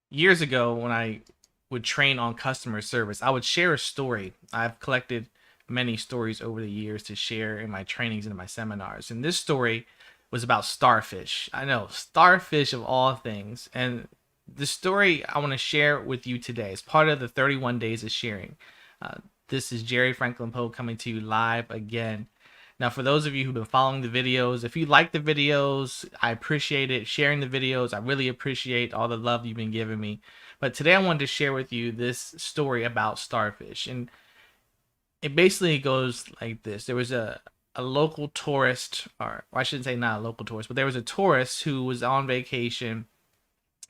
Years ago, when I would train on customer service, I would share a story. I've collected many stories over the years to share in my trainings and in my seminars. And this story was about starfish. I know, starfish of all things. And the story I want to share with you today is part of the 31 Days of Sharing. Uh, this is Jerry Franklin Poe coming to you live again. Now, for those of you who've been following the videos, if you like the videos, I appreciate it. Sharing the videos, I really appreciate all the love you've been giving me. But today I wanted to share with you this story about starfish. And it basically goes like this. There was a local tourist, or I shouldn't say not a local tourist, but there was a tourist who was on vacation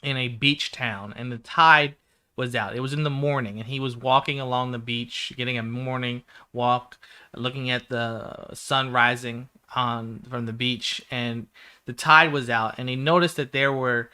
in a beach town, and the tide was out. It was in the morning, and he was walking along the beach, getting a morning walk, looking at the sun rising on from the beach, and the tide was out, and he noticed that there were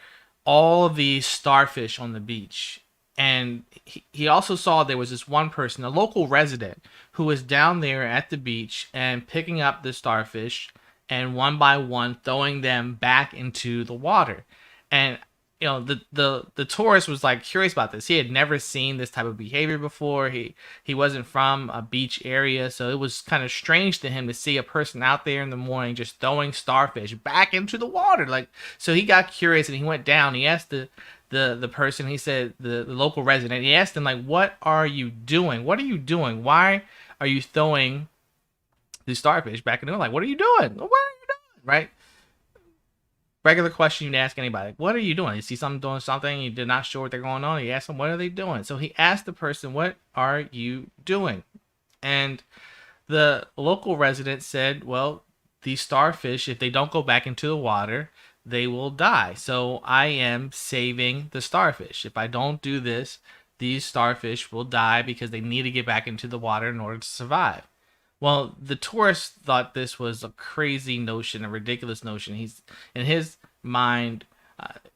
all of these starfish on the beach. And he also saw there was this one person, a local resident, who was down there at the beach and picking up the starfish and one by one throwing them back into the water. And the tourist was like curious about this. He had never seen this type of behavior before. He wasn't from a beach area, so it was kind of strange to him to see a person out there in the morning just throwing starfish back into the water. Like, so he got curious and he went down. He asked the person, he said, the local resident, he asked him, like, what are you doing? What are you doing? Why are you throwing the starfish back in the water? Like, what are you doing? What are you doing? Right? Regular question you'd ask anybody. What are you doing? You see someone doing something, you did not sure what they're going on, you ask them, what are they doing? So he asked the person, what are you doing? And the local resident said, well, these starfish, if they don't go back into the water, they will die. So I am saving the starfish. If I don't do this, these starfish will die because they need to get back into the water in order to survive. Well, the tourist thought this was a crazy notion, a ridiculous notion. He's in his mind,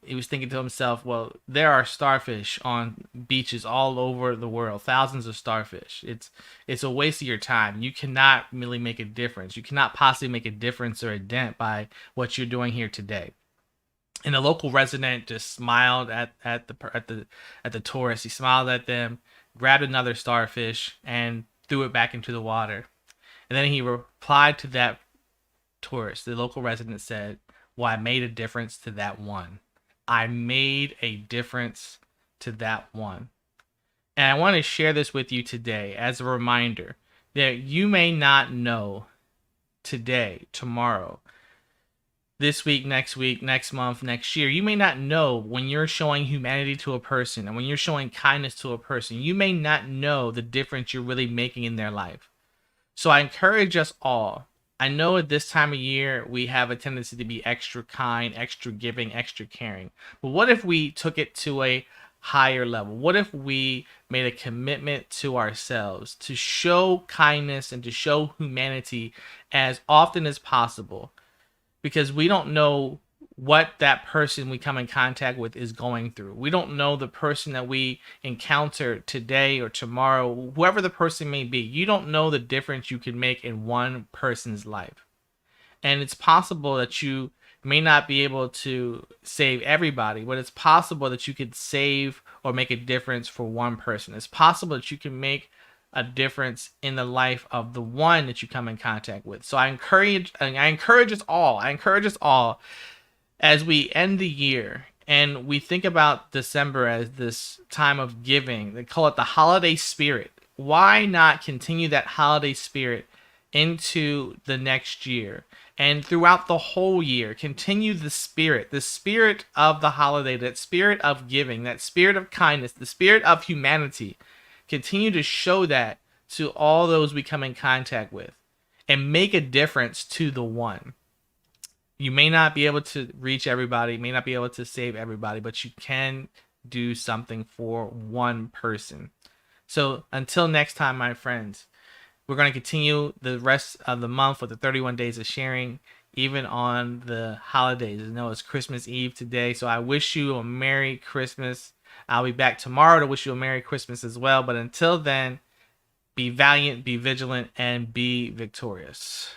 he was thinking to himself, well, there are starfish on beaches all over the world, thousands of starfish. It's a waste of your time. You cannot really make a difference. You cannot possibly make a difference or a dent by what you're doing here today. And the local resident just smiled at the tourist. He smiled at them, grabbed another starfish, and threw it back into the water. And then he replied to that tourist. The local resident said, well, I made a difference to that one. I made a difference to that one. And I want to share this with you today as a reminder that you may not know today, tomorrow, this week, next month, next year. You may not know when you're showing humanity to a person and when you're showing kindness to a person. You may not know the difference you're really making in their life. So I encourage us all. I know at this time of year we have a tendency to be extra kind, extra giving, extra caring. But what if we took it to a higher level? What if we made a commitment to ourselves to show kindness and to show humanity as often as possible? Because we don't know what that person we come in contact with is going through. We don't know the person that we encounter today or tomorrow, whoever the person may be. You don't know the difference you can make in one person's life. And it's possible that you may not be able to save everybody, but it's possible that you could save or make a difference for one person. It's possible that you can make a difference in the life of the one that you come in contact with. So I encourage us all. I encourage us all as we end the year and we think about December as this time of giving. They call it the holiday spirit. Why not continue that holiday spirit into the next year and throughout the whole year? Continue the spirit of the holiday, that spirit of giving, that spirit of kindness, the spirit of humanity. Continue to show that to all those we come in contact with and make a difference to the one. You may not be able to reach everybody, may not be able to save everybody, but you can do something for one person. So until next time, my friends, we're going to continue the rest of the month with the 31 days of sharing, even on the holidays. I know it's Christmas Eve today, so I wish you a Merry Christmas. I'll be back tomorrow to wish you a Merry Christmas as well. But until then, be valiant, be vigilant, and be victorious.